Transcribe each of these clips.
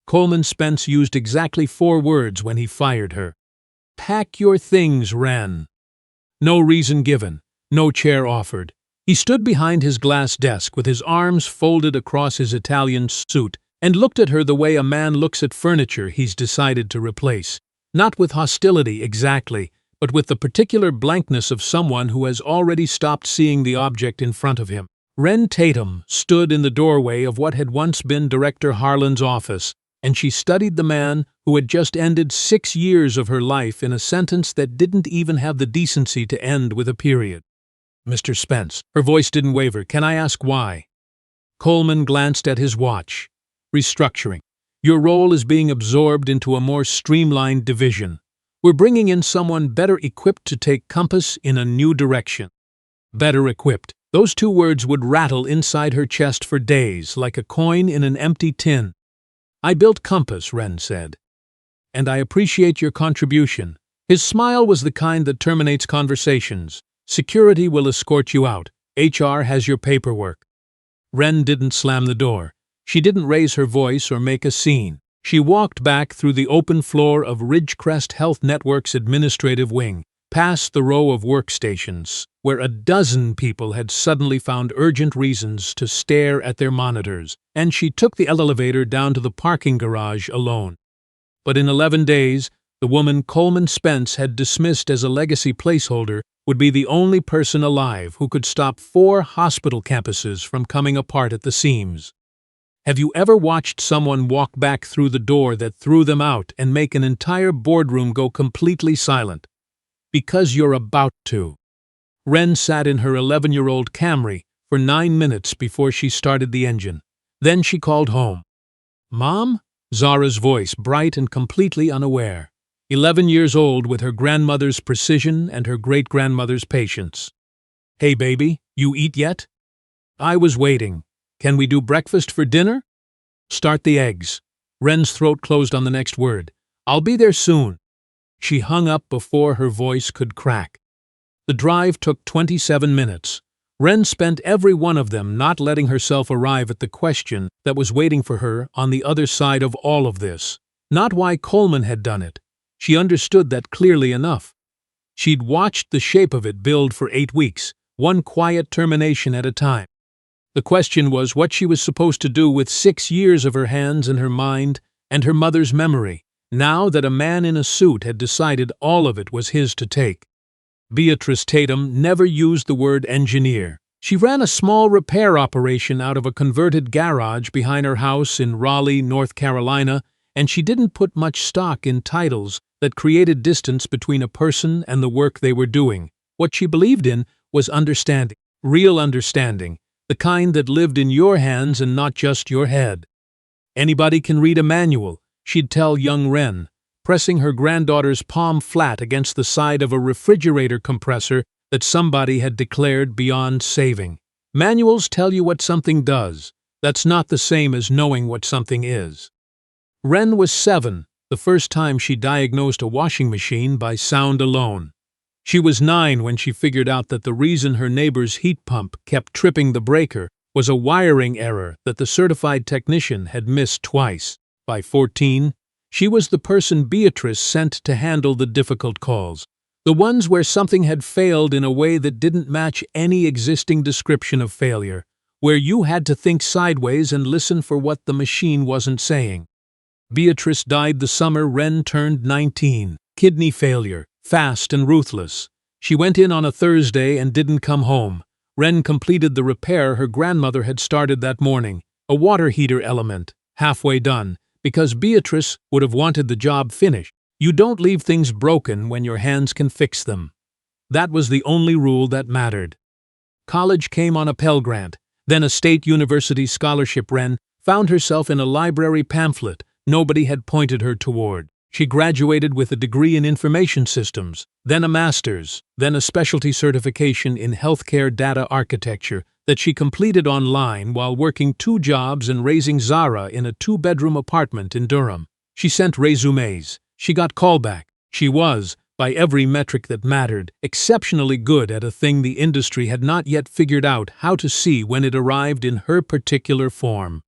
Coleman Spence used exactly 4 words when he fired her. "Pack your things, Wren." No reason given, no chair offered. He stood behind his glass desk with his arms folded across his Italian suit and looked at her the way a man looks at furniture he's decided to replace. Not with hostility exactly, but with the particular blankness of someone who has already stopped seeing the object in front of him. Wren Tatum stood in the doorway of what had once been Director Harlan's office, and she studied the man who had just ended 6 years of her life in a sentence that didn't even have the decency to end with a period. "Mr. Spence," her voice didn't waver, "can I ask why?" Coleman glanced at his watch. "Restructuring. Your role is being absorbed into a more streamlined division. We're bringing in someone better equipped to take Compass in a new direction." Better equipped. Those 2 words would rattle inside her chest for days, like a coin in an empty tin. "I built Compass," Wren said. "And I appreciate your contribution." His smile was the kind that terminates conversations. "Security will escort you out. HR has your paperwork." Wren didn't slam the door. She didn't raise her voice or make a scene. She walked back through the open floor of Ridgecrest Health Network's administrative wing, past the row of workstations, where a dozen people had suddenly found urgent reasons to stare at their monitors, and she took the elevator down to the parking garage alone. But in 11 days, the woman Coleman Spence had dismissed as a legacy placeholder would be the only person alive who could stop 4 hospital campuses from coming apart at the seams. Have you ever watched someone walk back through the door that threw them out and make an entire boardroom go completely silent? Because you're about to. Wren sat in her 11-year-old Camry for 9 minutes before she started the engine. Then she called home. "Mom?" Zara's voice, bright and completely unaware. 11 years old with her grandmother's precision and her great-grandmother's patience. "Hey, baby, you eat yet?" "I was waiting. Can we do breakfast for dinner?" "Start the eggs." Wren's throat closed on the next word. "I'll be there soon." She hung up before her voice could crack. The drive took 27 minutes. Wren spent every one of them not letting herself arrive at the question that was waiting for her on the other side of all of this. Not why Coleman had done it. She understood that clearly enough. She'd watched the shape of it build for 8 weeks, one quiet termination at a time. The question was what she was supposed to do with 6 years of her hands and her mind and her mother's memory, now that a man in a suit had decided all of it was his to take. Beatrice Tatum never used the word engineer. She ran a small repair operation out of a converted garage behind her house in Raleigh, North Carolina, and she didn't put much stock in titles that created distance between a person and the work they were doing. What she believed in was understanding, real understanding, the kind that lived in your hands and not just your head. "Anybody can read a manual," she'd tell young Wren, pressing her granddaughter's palm flat against the side of a refrigerator compressor that somebody had declared beyond saving. "Manuals tell you what something does. That's not the same as knowing what something is." Wren was 7, the first time she diagnosed a washing machine by sound alone. She was 9 when she figured out that the reason her neighbor's heat pump kept tripping the breaker was a wiring error that the certified technician had missed twice. By 14, she was the person Beatrice sent to handle the difficult calls, the ones where something had failed in a way that didn't match any existing description of failure, where you had to think sideways and listen for what the machine wasn't saying. Beatrice died the summer Wren turned 19. Kidney failure, fast and ruthless. She went in on a Thursday and didn't come home. Wren completed the repair her grandmother had started that morning, a water heater element, halfway done, because Beatrice would have wanted the job finished. You don't leave things broken when your hands can fix them. That was the only rule that mattered. College came on a Pell Grant, then a state university scholarship. Wren found herself in a library pamphlet nobody had pointed her toward. She graduated with a degree in information systems, then a master's, then a specialty certification in healthcare data architecture that she completed online while working 2 jobs and raising Zara in a 2-bedroom apartment in Durham. She sent résumés. She got callback. She was, by every metric that mattered, exceptionally good at a thing the industry had not yet figured out how to see when it arrived in her particular form.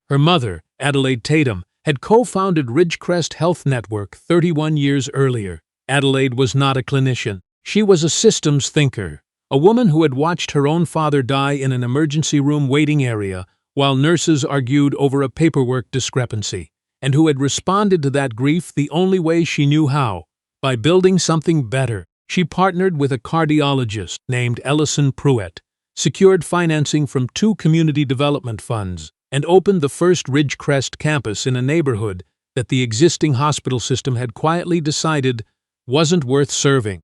Her mother, Adelaide Tatum, had co-founded Ridgecrest Health Network 31 years earlier. Adelaide was not a clinician. She was a systems thinker, a woman who had watched her own father die in an emergency room waiting area while nurses argued over a paperwork discrepancy, and who had responded to that grief the only way she knew how, by building something better. She partnered with a cardiologist named Ellison Pruitt, secured financing from 2 community development funds, and opened the first Ridgecrest campus in a neighborhood that the existing hospital system had quietly decided wasn't worth serving.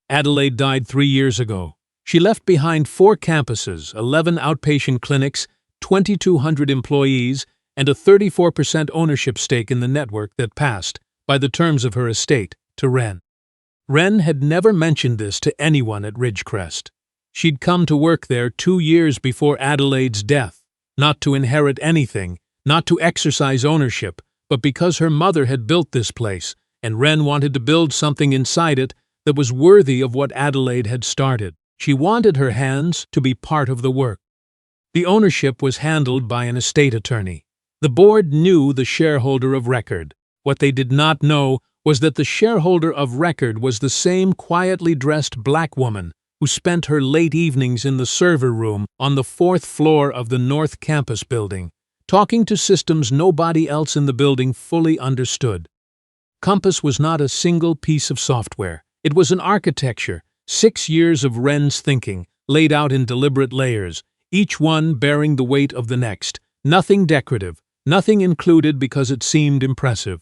Adelaide died 3 years ago. She left behind 4 campuses, 11 outpatient clinics, 2,200 employees, and a 34% ownership stake in the network that passed, by the terms of her estate, to Wren. Wren had never mentioned this to anyone at Ridgecrest. She'd come to work there 2 years before Adelaide's death, not to inherit anything, not to exercise ownership, but because her mother had built this place, and Wren wanted to build something inside it that was worthy of what Adelaide had started. She wanted her hands to be part of the work. The ownership was handled by an estate attorney. The board knew the shareholder of record. What they did not know was that the shareholder of record was the same quietly dressed black woman who spent her late evenings in the server room on the 4th floor of the North Campus building, talking to systems nobody else in the building fully understood. Compass was not a single piece of software. It was an architecture, 6 years of Wren's thinking, laid out in deliberate layers, each one bearing the weight of the next. Nothing decorative, nothing included because it seemed impressive.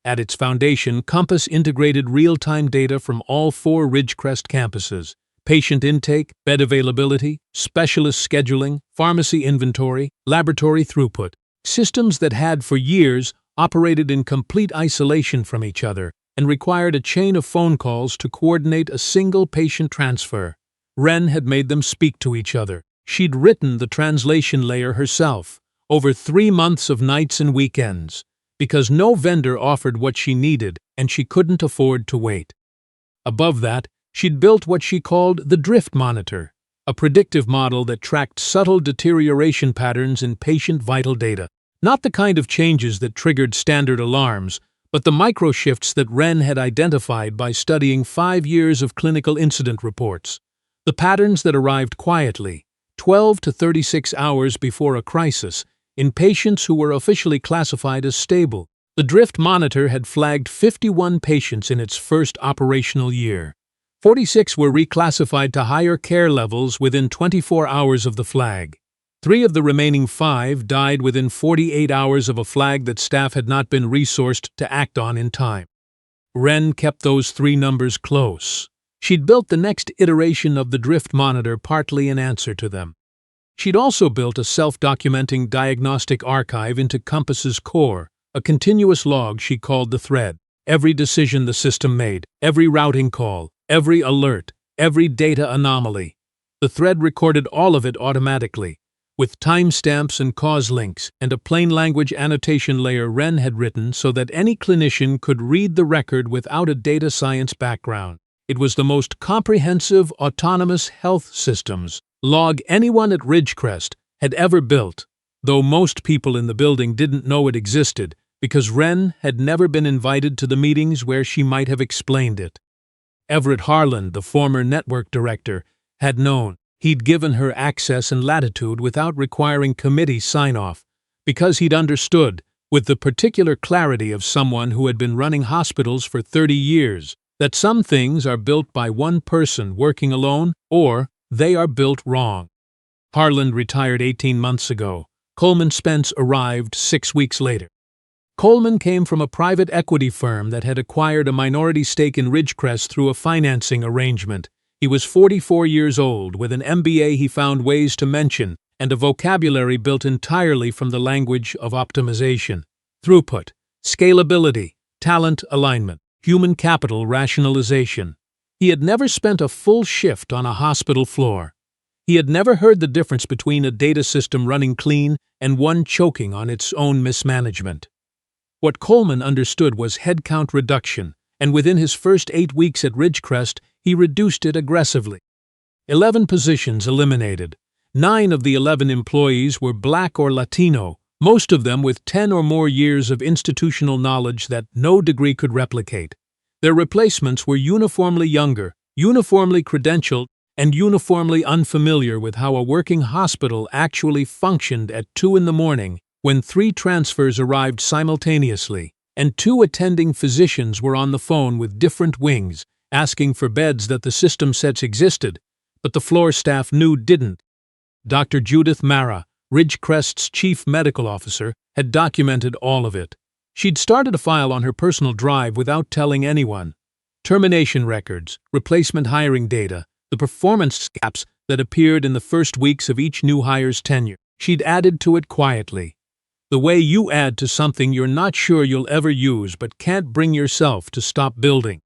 At its foundation, Compass integrated real-time data from all 4 Ridgecrest campuses: patient intake, bed availability, specialist scheduling, pharmacy inventory, laboratory throughput. Systems that had, for years, operated in complete isolation from each other and required a chain of phone calls to coordinate a single patient transfer. Wren had made them speak to each other. She'd written the translation layer herself, over 3 months of nights and weekends, because no vendor offered what she needed and she couldn't afford to wait. Above that, she'd built what she called the drift monitor, a predictive model that tracked subtle deterioration patterns in patient vital data. Not the kind of changes that triggered standard alarms, but the micro-shifts that Wren had identified by studying 5 years of clinical incident reports. The patterns that arrived quietly, 12 to 36 hours before a crisis, in patients who were officially classified as stable. The drift monitor had flagged 51 patients in its first operational year. 46 were reclassified to higher care levels within 24 hours of the flag. 3 of the remaining 5 died within 48 hours of a flag that staff had not been resourced to act on in time. Wren kept those 3 numbers close. She'd built the next iteration of the drift monitor partly in answer to them. She'd also built a self-documenting diagnostic archive into Compass's core, a continuous log she called the thread. Every decision the system made, every routing call, every alert, every data anomaly. The thread recorded all of it automatically, with timestamps and cause links, and a plain language annotation layer Wren had written so that any clinician could read the record without a data science background. It was the most comprehensive autonomous health systems log anyone at Ridgecrest had ever built, though most people in the building didn't know it existed because Wren had never been invited to the meetings where she might have explained it. Everett Harland, the former network director, had known. He'd given her access and latitude without requiring committee sign-off, because he'd understood, with the particular clarity of someone who had been running hospitals for 30 years, that some things are built by one person working alone, or they are built wrong. Harland retired 18 months ago. Coleman Spence arrived 6 weeks later. Coleman came from a private equity firm that had acquired a minority stake in Ridgecrest through a financing arrangement. He was 44 years old. With an MBA he found ways to mention, and a vocabulary built entirely from the language of optimization, throughput, scalability, talent alignment, human capital rationalization. He had never spent a full shift on a hospital floor. He had never heard the difference between a data system running clean and one choking on its own mismanagement. What Coleman understood was headcount reduction, and within his first 8 weeks at Ridgecrest, he reduced it aggressively. 11 positions eliminated. 9 of the 11 employees were Black or Latino, most of them with 10 or more years of institutional knowledge that no degree could replicate. Their replacements were uniformly younger, uniformly credentialed, and uniformly unfamiliar with how a working hospital actually functioned at 2 in the morning when 3 transfers arrived simultaneously, and 2 attending physicians were on the phone with different wings, asking for beds that the system said existed, but the floor staff knew didn't. Dr. Judith Mara, Ridgecrest's chief medical officer, had documented all of it. She'd started a file on her personal drive without telling anyone. Termination records, replacement hiring data, the performance gaps that appeared in the first weeks of each new hire's tenure. She'd added to it quietly. The way you add to something you're not sure you'll ever use but can't bring yourself to stop building.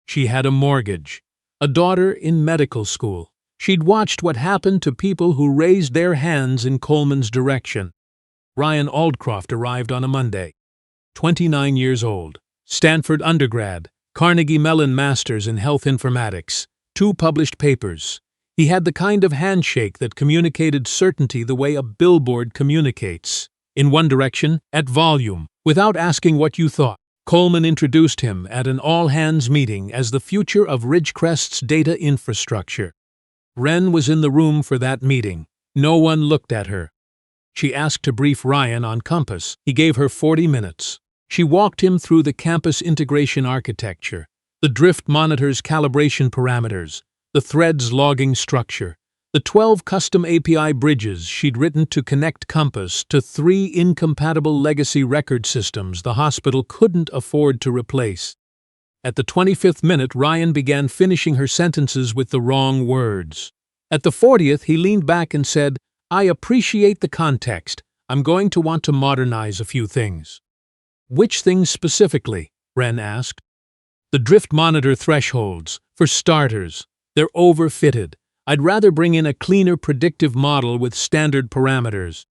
She had a mortgage, a daughter in medical school. She'd watched what happened to people who raised their hands in Coleman's direction. Ryan Aldcroft arrived on a Monday. 29 years old, Stanford undergrad, Carnegie Mellon Masters in Health Informatics, 2 published papers. He had the kind of handshake that communicated certainty the way a billboard communicates. In one direction, at volume, without asking what you thought. Coleman introduced him at an all-hands meeting as the future of Ridgecrest's data infrastructure. Wren was in the room for that meeting. No one looked at her. She asked to brief Ryan on Compass. He gave her 40 minutes. She walked him through the campus integration architecture, the drift monitor's calibration parameters, the threads logging structure, the 12 custom API bridges she'd written to connect Compass to 3 incompatible legacy record systems the hospital couldn't afford to replace. At the 25th minute, Ryan began finishing her sentences with the wrong words. At the 40th, he leaned back and said, "I appreciate the context. I'm going to want to modernize a few things." "Which things specifically?" Wren asked. "The drift monitor thresholds. For starters, they're overfitted. I'd rather bring in a cleaner predictive model with standard parameters."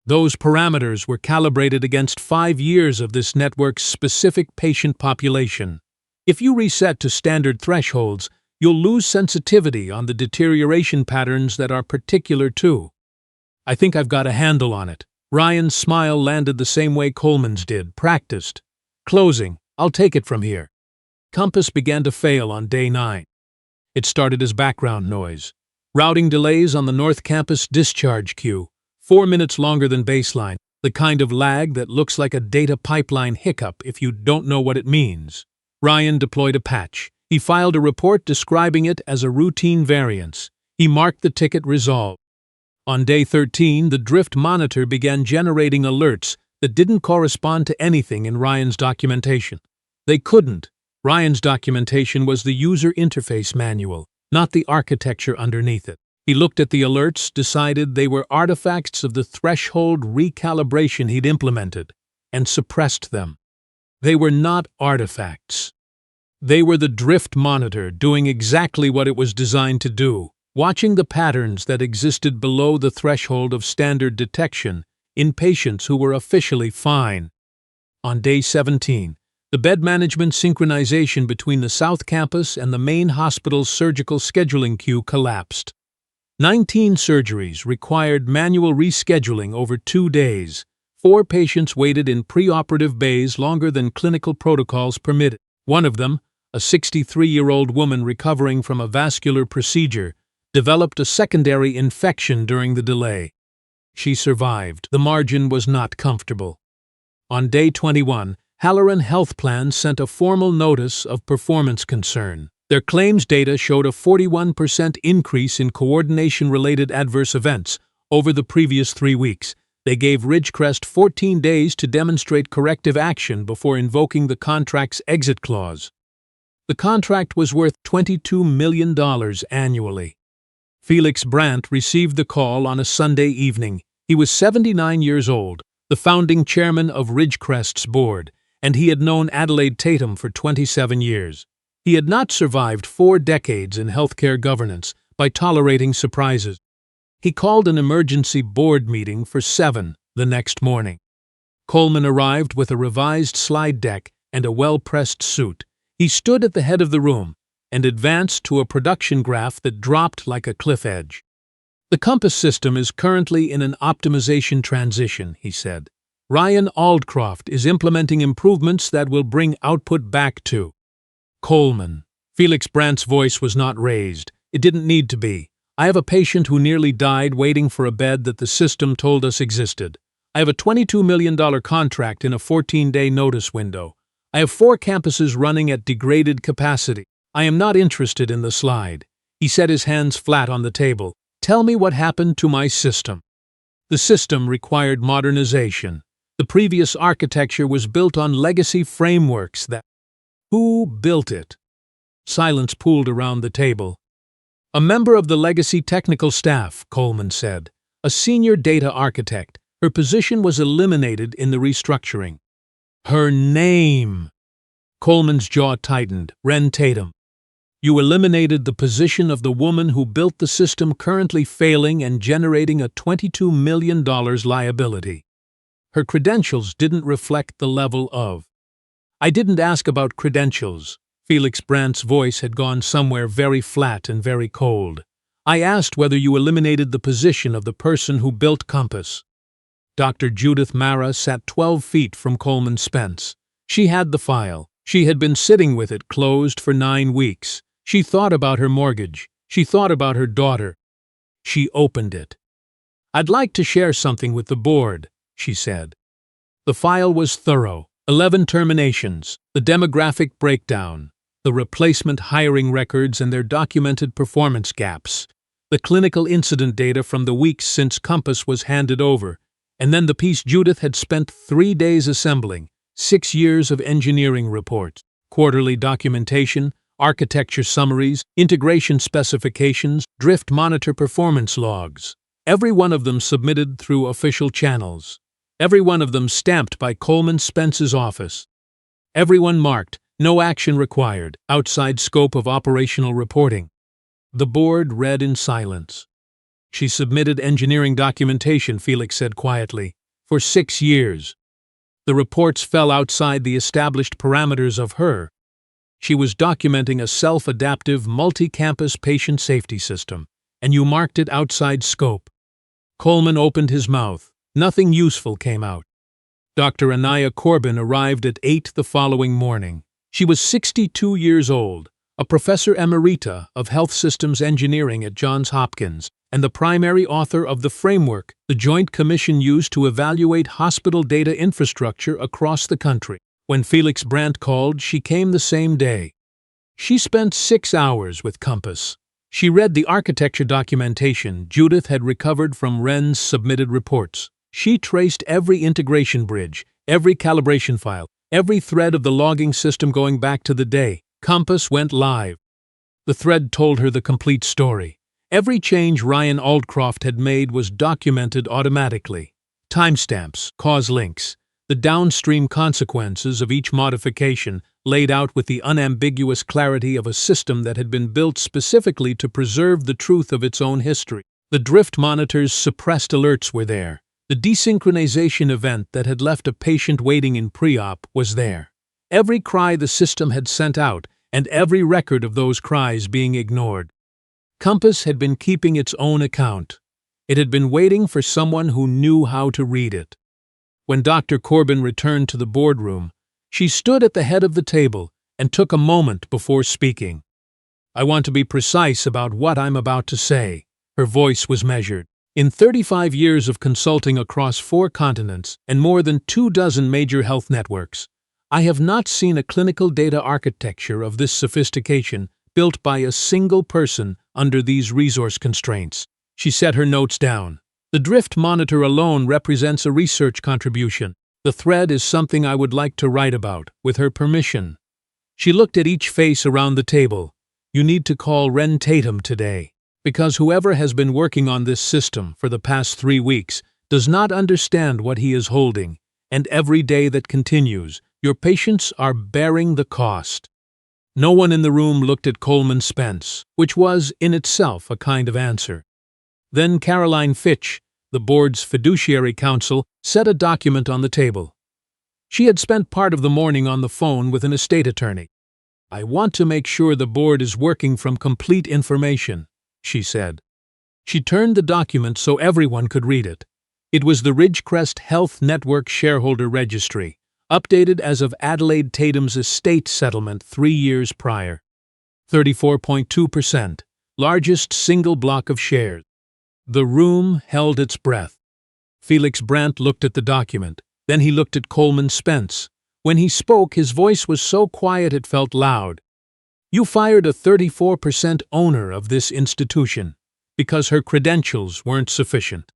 Those parameters were calibrated against 5 years of this network's specific patient population. If you reset to standard thresholds, you'll lose sensitivity on the deterioration patterns that are particular to. "I think I've got a handle on it." Ryan's smile landed the same way Coleman's did, practiced. "Closing. I'll take it from here." Compass began to fail on day 9. It started as background noise. Routing delays on the North Campus discharge queue, 4 minutes longer than baseline, the kind of lag that looks like a data pipeline hiccup if you don't know what it means. Ryan deployed a patch. He filed a report describing it as a routine variance. He marked the ticket resolved. On day 13, the drift monitor began generating alerts that didn't correspond to anything in Ryan's documentation. They couldn't. Ryan's documentation was the user interface manual, not the architecture underneath it. He looked at the alerts, decided they were artifacts of the threshold recalibration he'd implemented, and suppressed them. They were not artifacts. They were the drift monitor doing exactly what it was designed to do, watching the patterns that existed below the threshold of standard detection in patients who were officially fine. On day 17, the bed management synchronization between the South Campus and the main hospital's surgical scheduling queue collapsed. 19 surgeries required manual rescheduling over 2 days. 4 patients waited in preoperative bays longer than clinical protocols permitted. One of them, a 63-year-old woman recovering from a vascular procedure, developed a secondary infection during the delay. She survived. The margin was not comfortable. On day 21, Halloran Health Plan sent a formal notice of performance concern. Their claims data showed a 41% increase in coordination-related adverse events over the previous 3 weeks. They gave Ridgecrest 14 days to demonstrate corrective action before invoking the contract's exit clause. The contract was worth $22 million annually. Felix Brandt received the call on a Sunday evening. He was 79 years old, the founding chairman of Ridgecrest's board, and he had known Adelaide Tatum for 27 years. He had not survived 4 decades in healthcare governance by tolerating surprises. He called an emergency board meeting for 7 the next morning. Coleman arrived with a revised slide deck and a well-pressed suit. He stood at the head of the room and advanced to a production graph that dropped like a cliff edge. The Compass system is currently in an optimization transition, he said. Ryan Aldcroft is implementing improvements that will bring output back to Coleman. Felix Brandt's voice was not raised. It didn't need to be. I have a patient who nearly died waiting for a bed that the system told us existed. I have a $22 million contract in a 14-day notice window. I have 4 campuses running at degraded capacity. I am not interested in the slide. He set his hands flat on the table. Tell me what happened to my system. The system required modernization. The previous architecture was built on legacy frameworks that... Who built it? Silence pooled around the table. A member of the legacy technical staff, Coleman said. A senior data architect. Her position was eliminated in the restructuring. Her name! Coleman's jaw tightened. Wren Tatum. You eliminated the position of the woman who built the system currently failing and generating a $22 million liability. Her credentials didn't reflect the level of... I didn't ask about credentials. Felix Brandt's voice had gone somewhere very flat and very cold. I asked whether you eliminated the position of the person who built Compass. Dr. Judith Mara sat 12 feet from Coleman Spence. She had the file. She had been sitting with it closed for 9 weeks. She thought about her mortgage. She thought about her daughter. She opened it. I'd like to share something with the board, she said. The file was thorough. 11 terminations, the demographic breakdown, the replacement hiring records and their documented performance gaps, the clinical incident data from the weeks since Compass was handed over, and then the piece Judith had spent 3 days assembling, 6 years of engineering reports, quarterly documentation, architecture summaries, integration specifications, drift monitor performance logs. Every one of them submitted through official channels. Every one of them stamped by Coleman Spence's office. Every one marked, no action required, outside scope of operational reporting. The board read in silence. She submitted engineering documentation, Felix said quietly, for 6 years. The reports fell outside the established parameters of her. She was documenting a self-adaptive, multi-campus patient safety system, and you marked it outside scope. Coleman opened his mouth. Nothing useful came out. Dr. Anaya Corbin arrived at 8 the following morning. She was 62 years old, a professor emerita of health systems engineering at Johns Hopkins, and the primary author of the framework the Joint Commission used to evaluate hospital data infrastructure across the country. When Felix Brandt called, she came the same day. She spent 6 hours with Compass. She read the architecture documentation Judith had recovered from Wren's submitted reports. She traced every integration bridge, every calibration file, every thread of the logging system going back to the day Compass went live. The thread told her the complete story. Every change Ryan Aldcroft had made was documented automatically. Timestamps, cause links, the downstream consequences of each modification laid out with the unambiguous clarity of a system that had been built specifically to preserve the truth of its own history. The drift monitor's suppressed alerts were there. The desynchronization event that had left a patient waiting in pre-op was there. Every cry the system had sent out, and every record of those cries being ignored. Compass had been keeping its own account. It had been waiting for someone who knew how to read it. When Dr. Corbin returned to the boardroom, she stood at the head of the table and took a moment before speaking. I want to be precise about what I'm about to say. Her voice was measured. In 35 years of consulting across 4 continents and more than 24 major health networks, I have not seen a clinical data architecture of this sophistication built by a single person under these resource constraints. She set her notes down. The drift monitor alone represents a research contribution. The thread is something I would like to write about, with her permission. She looked at each face around the table. You need to call Wren Tatum today, because whoever has been working on this system for the past 3 weeks does not understand what he is holding, and every day that continues, your patients are bearing the cost. No one in the room looked at Coleman Spence, which was, in itself, a kind of answer. Then Caroline Fitch, the board's fiduciary counsel, set a document on the table. She had spent part of the morning on the phone with an estate attorney. I want to make sure the board is working from complete information, she said. She turned the document so everyone could read it. It was the Ridgecrest Health Network shareholder registry, updated as of Adelaide Tatum's estate settlement 3 years prior. 34.2%, largest single block of shares. The room held its breath. Felix Brandt looked at the document. Then he looked at Coleman Spence. When he spoke, his voice was so quiet it felt loud. You fired a 34% owner of this institution because her credentials weren't sufficient.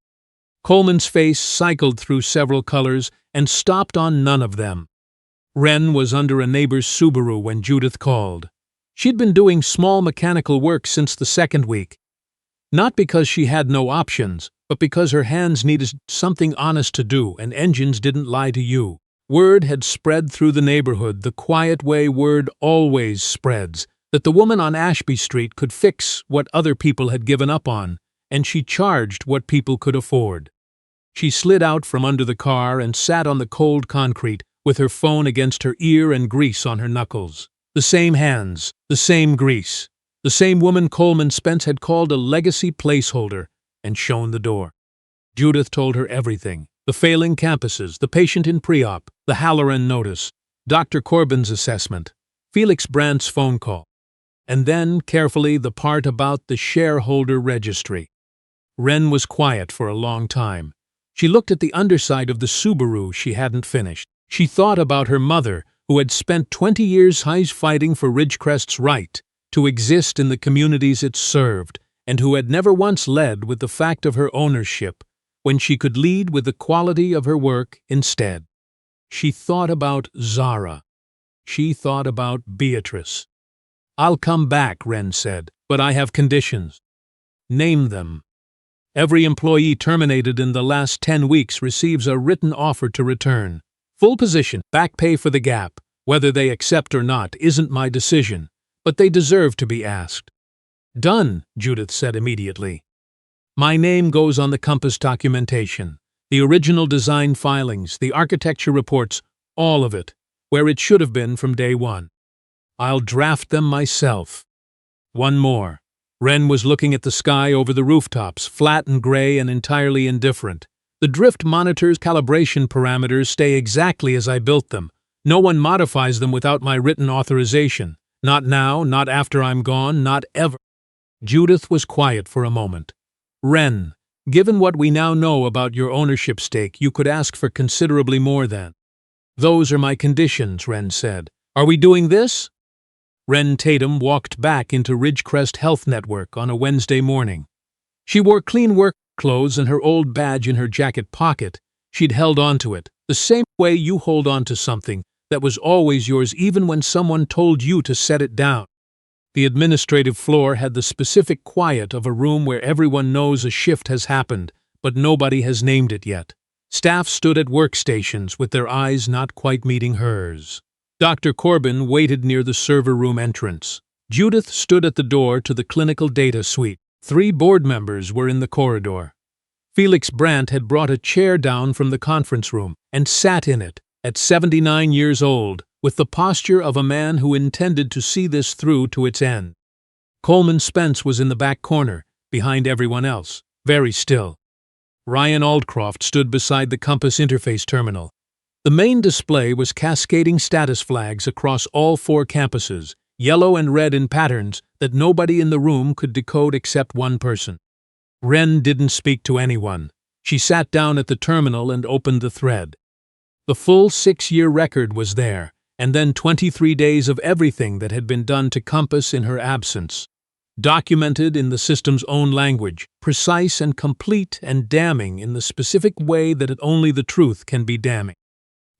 Coleman's face cycled through several colors and stopped on none of them. Wren was under a neighbor's Subaru when Judith called. She'd been doing small mechanical work since the second week. Not because she had no options, but because her hands needed something honest to do and engines didn't lie to you. Word had spread through the neighborhood, the quiet way word always spreads, that the woman on Ashby Street could fix what other people had given up on, and she charged what people could afford. She slid out from under the car and sat on the cold concrete with her phone against her ear and grease on her knuckles. The same hands, the same grease, the same woman Coleman Spence had called a legacy placeholder and shown the door. Judith told her everything: the failing campuses, the patient in pre-op, the Halloran notice, Dr. Corbin's assessment, Felix Brandt's phone call, and then, carefully, the part about the shareholder registry. Wren was quiet for a long time. She looked at the underside of the Subaru she hadn't finished. She thought about her mother, who had spent 20 years fighting for Ridgecrest's right to exist in the communities it served, and who had never once led with the fact of her ownership, when she could lead with the quality of her work instead. She thought about Zara. She thought about Beatrice. "I'll come back," Wren said, "but I have conditions." "Name them." "Every employee terminated in the last 10 weeks receives a written offer to return. Full position, back pay for the gap. Whether they accept or not isn't my decision, but they deserve to be asked." "Done," Judith said immediately. "My name goes on the Compass documentation, the original design filings, the architecture reports, all of it, where it should have been from day one. I'll draft them myself." One more. Wren was looking at the sky over the rooftops, flat and gray and entirely indifferent. "The drift monitor's calibration parameters stay exactly as I built them. No one modifies them without my written authorization. Not now, not after I'm gone, not ever." Judith was quiet for a moment. "Wren, given what we now know about your ownership stake, you could ask for considerably more than." "Those are my conditions," Wren said. "Are we doing this?" Wren Tatum walked back into Ridgecrest Health Network on a Wednesday morning. She wore clean work clothes and her old badge in her jacket pocket. She'd held on to it, the same way you hold on to something that was always yours even when someone told you to set it down. The administrative floor had the specific quiet of a room where everyone knows a shift has happened, but nobody has named it yet. Staff stood at workstations with their eyes not quite meeting hers. Dr. Corbin waited near the server room entrance. Judith stood at the door to the clinical data suite. 3 board members were in the corridor. Felix Brandt had brought a chair down from the conference room and sat in it, at 79 years old, with the posture of a man who intended to see this through to its end. Coleman Spence was in the back corner, behind everyone else, very still. Ryan Aldcroft stood beside the Compass interface terminal. The main display was cascading status flags across all 4 campuses, yellow and red in patterns that nobody in the room could decode except one person. Wren didn't speak to anyone. She sat down at the terminal and opened the thread. The full 6-year record was there, and then 23 days of everything that had been done to Compass in her absence. Documented in the system's own language, precise and complete and damning in the specific way that only the truth can be damning.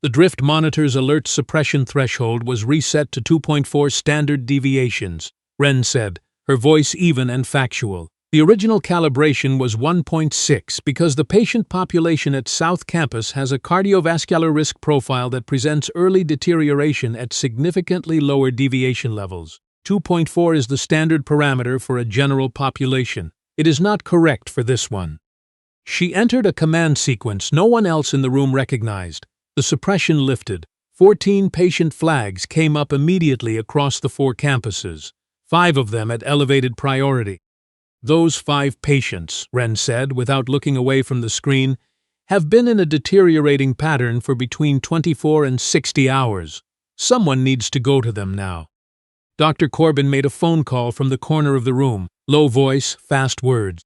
The drift monitor's alert suppression threshold was reset to 2.4 standard deviations, Wren said, her voice even and factual. The original calibration was 1.6 because the patient population at South Campus has a cardiovascular risk profile that presents early deterioration at significantly lower deviation levels. 2.4 is the standard parameter for a general population. It is not correct for this one. She entered a command sequence no one else in the room recognized. The suppression lifted. 14 patient flags came up immediately across the 4 campuses, 5 of them at elevated priority. "Those 5 patients," Wren said without looking away from the screen, "have been in a deteriorating pattern for between 24 and 60 hours. Someone needs to go to them now." Dr. Corbin made a phone call from the corner of the room, low voice, fast words.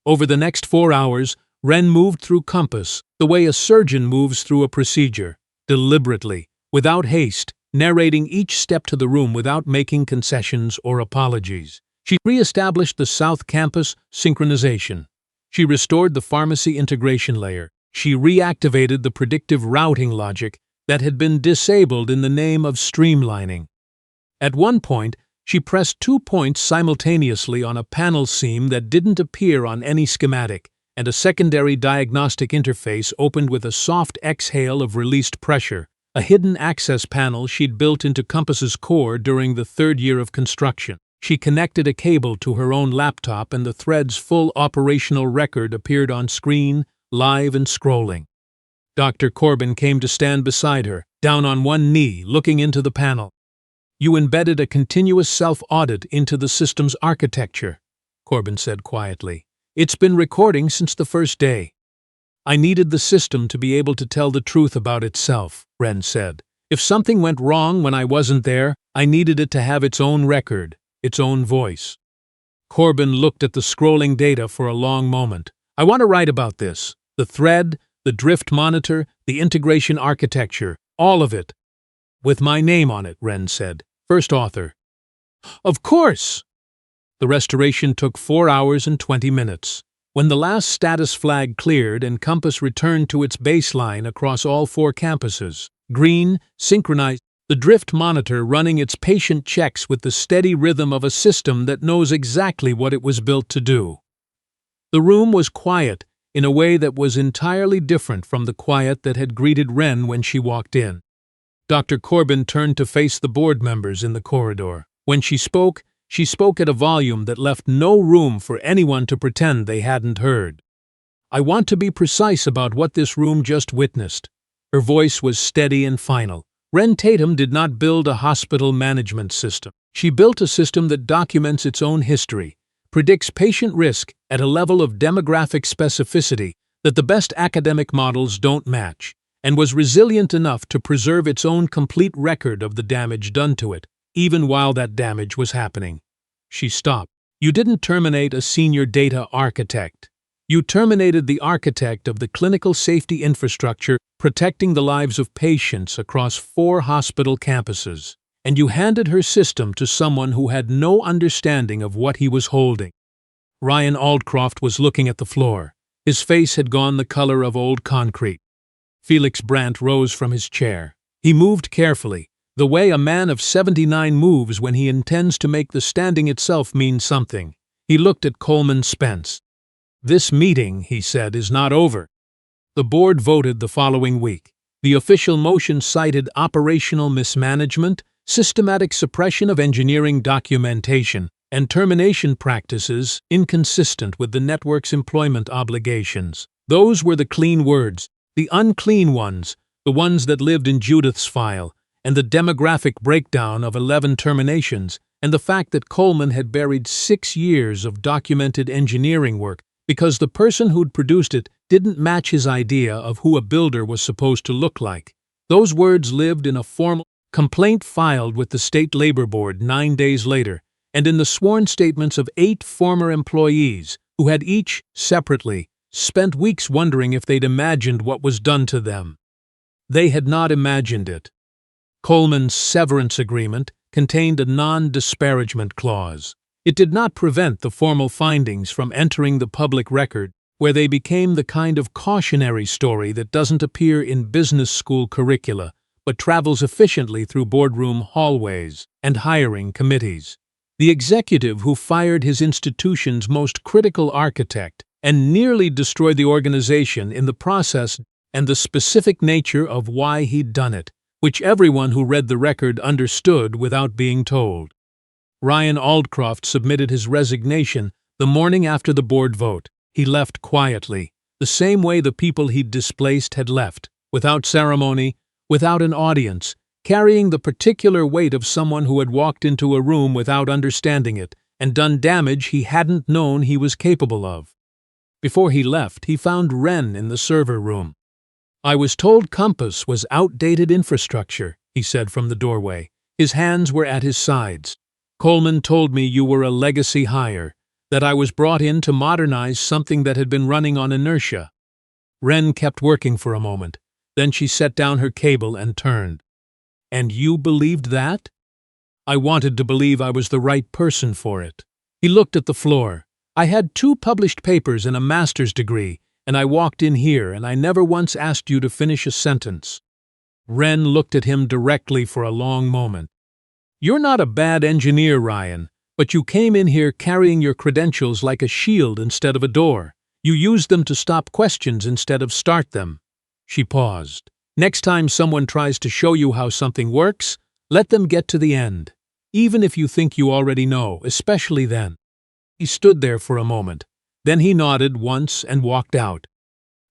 Over the next 4 hours, Wren moved through Compass the way a surgeon moves through a procedure, deliberately, without haste, narrating each step to the room without making concessions or apologies. She re-established the South Campus synchronization. She restored the pharmacy integration layer. She reactivated the predictive routing logic that had been disabled in the name of streamlining. At one point, she pressed 2 points simultaneously on a panel seam that didn't appear on any schematic, and a secondary diagnostic interface opened with a soft exhale of released pressure, a hidden access panel she'd built into Compass's core during the 3rd year of construction. She connected a cable to her own laptop, and the thread's full operational record appeared on screen, live and scrolling. Dr. Corbin came to stand beside her, down on one knee, looking into the panel. "You embedded a continuous self-audit into the system's architecture," Corbin said quietly. "It's been recording since the first day." "I needed the system to be able to tell the truth about itself," Wren said. "If something went wrong when I wasn't there, I needed it to have its own record, its own voice." Corbin looked at the scrolling data for a long moment. "I want to write about this. The thread, the drift monitor, the integration architecture, all of it." "With my name on it," Wren said. "First author." "Of course!" The restoration took 4 hours and 20 minutes. When the last status flag cleared and Compass returned to its baseline across all 4 campuses, green, synchronized, the drift monitor running its patient checks with the steady rhythm of a system that knows exactly what it was built to do. The room was quiet in a way that was entirely different from the quiet that had greeted Wren when she walked in. Dr. Corbin turned to face the board members in the corridor. When she spoke at a volume that left no room for anyone to pretend they hadn't heard. "I want to be precise about what this room just witnessed." Her voice was steady and final. "Wren Tatum did not build a hospital management system. She built a system that documents its own history, predicts patient risk at a level of demographic specificity that the best academic models don't match, and was resilient enough to preserve its own complete record of the damage done to it, even while that damage was happening." She stopped. "You didn't terminate a senior data architect. You terminated the architect of the clinical safety infrastructure protecting the lives of patients across 4 hospital campuses, and you handed her system to someone who had no understanding of what he was holding." Ryan Aldcroft was looking at the floor. His face had gone the color of old concrete. Felix Brandt rose from his chair. He moved carefully, the way a man of 79 moves when he intends to make the standing itself mean something. He looked at Coleman Spence. "This meeting," he said, "is not over." The board voted the following week. The official motion cited operational mismanagement, systematic suppression of engineering documentation, and termination practices inconsistent with the network's employment obligations. Those were the clean words. The unclean ones, the ones that lived in Judith's file, and the demographic breakdown of 11 terminations, and the fact that Coleman had buried 6 years of documented engineering work because the person who'd produced it didn't match his idea of who a builder was supposed to look like. Those words lived in a formal complaint filed with the State Labor Board 9 days later, and in the sworn statements of 8 former employees who had each, separately, spent weeks wondering if they'd imagined what was done to them. They had not imagined it. Coleman's severance agreement contained a non-disparagement clause. It did not prevent the formal findings from entering the public record, where they became the kind of cautionary story that doesn't appear in business school curricula, but travels efficiently through boardroom hallways and hiring committees. The executive who fired his institution's most critical architect and nearly destroyed the organization in the process, and the specific nature of why he'd done it, which everyone who read the record understood without being told. Ryan Aldcroft submitted his resignation the morning after the board vote. He left quietly, the same way the people he'd displaced had left, without ceremony, without an audience, carrying the particular weight of someone who had walked into a room without understanding it and done damage he hadn't known he was capable of. Before he left, he found Wren in the server room. "I was told Compass was outdated infrastructure," he said from the doorway. His hands were at his sides. "Coleman told me you were a legacy hire, that I was brought in to modernize something that had been running on inertia." Wren kept working for a moment. Then she set down her cable and turned. "And you believed that?" "I wanted to believe I was the right person for it." He looked at the floor. "I had 2 published papers and a master's degree, and I walked in here and I never once asked you to finish a sentence." Wren looked at him directly for a long moment. "You're not a bad engineer, Ryan, but you came in here carrying your credentials like a shield instead of a door. You used them to stop questions instead of start them." She paused. "Next time someone tries to show you how something works, let them get to the end, even if you think you already know, especially then." He stood there for a moment. Then he nodded once and walked out.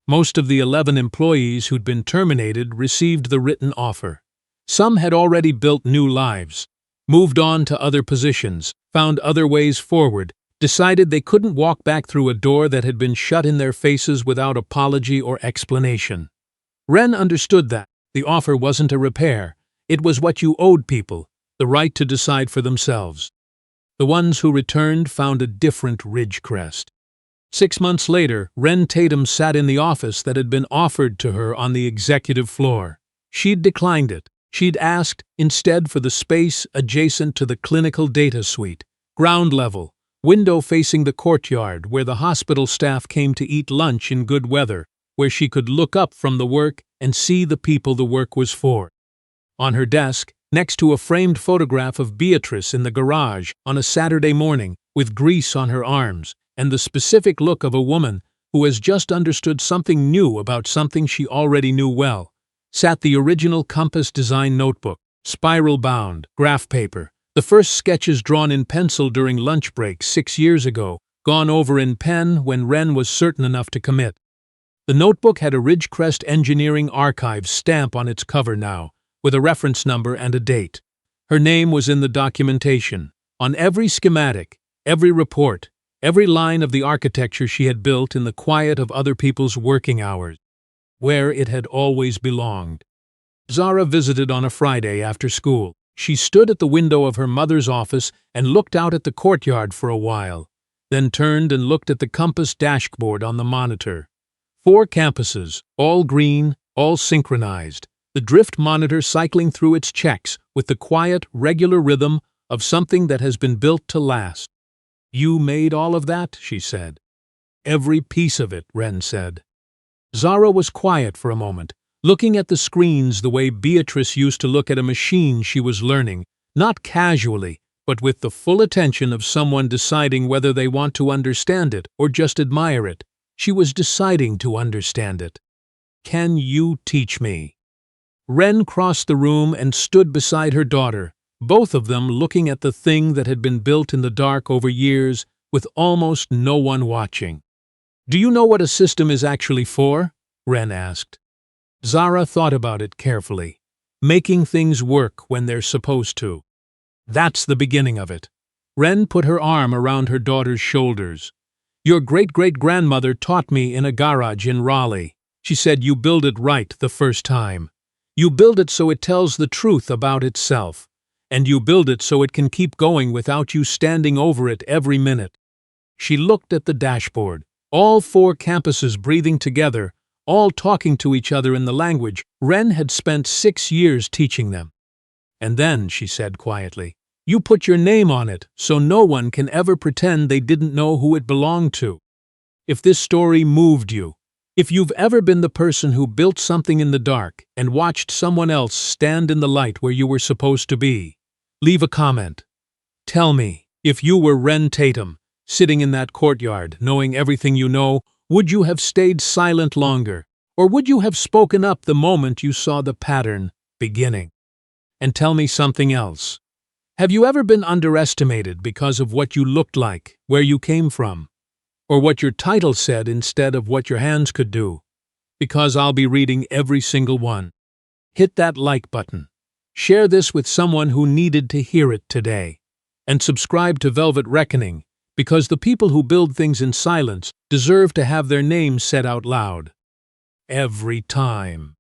Most of the 11 employees who'd been terminated received the written offer. Some had already built new lives, moved on to other positions, found other ways forward, decided they couldn't walk back through a door that had been shut in their faces without apology or explanation. Wren understood that. The offer wasn't a repair. It was what you owed people, the right to decide for themselves. The ones who returned found a different Ridgecrest. 6 months later, Wren Tatum sat in the office that had been offered to her on the executive floor. She'd declined it. She'd asked, instead, for the space adjacent to the clinical data suite, ground level, window facing the courtyard where the hospital staff came to eat lunch in good weather, where she could look up from the work and see the people the work was for. On her desk, next to a framed photograph of Beatrice in the garage on a Saturday morning, with grease on her arms, and the specific look of a woman who has just understood something new about something she already knew well, sat the original Compass design notebook, spiral-bound, graph paper, the first sketches drawn in pencil during lunch break 6 years ago, gone over in pen when Wren was certain enough to commit. The notebook had a Ridgecrest Engineering Archives stamp on its cover now, with a reference number and a date. Her name was in the documentation, on every schematic, every report, every line of the architecture she had built in the quiet of other people's working hours, where it had always belonged. Zara visited on a Friday after school. She stood at the window of her mother's office and looked out at the courtyard for a while, then turned and looked at the Compass dashboard on the monitor. 4 campuses, all green, all synchronized, the drift monitor cycling through its checks with the quiet, regular rhythm of something that has been built to last. "You made all of that?" she said. "Every piece of it," Wren said. Zara was quiet for a moment, looking at the screens the way Beatrice used to look at a machine she was learning, not casually, but with the full attention of someone deciding whether they want to understand it or just admire it. She was deciding to understand it. "Can you teach me?" Wren crossed the room and stood beside her daughter, both of them looking at the thing that had been built in the dark over years with almost no one watching. "Do you know what a system is actually for?" Wren asked. Zara thought about it carefully. Making things work when they're supposed to. "That's the beginning of it." Wren put her arm around her daughter's shoulders. "Your great-great-grandmother taught me in a garage in Raleigh. She said you build it right the first time. You build it so it tells the truth about itself. And you build it so it can keep going without you standing over it every minute." She looked at the dashboard. All 4 campuses breathing together, all talking to each other in the language Wren had spent 6 years teaching them. "And then," she said quietly, "you put your name on it so no one can ever pretend they didn't know who it belonged to. If this story moved you, if you've ever been the person who built something in the dark and watched someone else stand in the light where you were supposed to be, leave a comment. Tell me, if you were Wren Tatum, sitting in that courtyard, knowing everything you know, would you have stayed silent longer, or would you have spoken up the moment you saw the pattern beginning? And tell me something else. Have you ever been underestimated because of what you looked like, where you came from, or what your title said instead of what your hands could do? Because I'll be reading every single one. Hit that like button. Share this with someone who needed to hear it today. And subscribe to Velvet Reckoning, because the people who build things in silence deserve to have their names said out loud. Every time.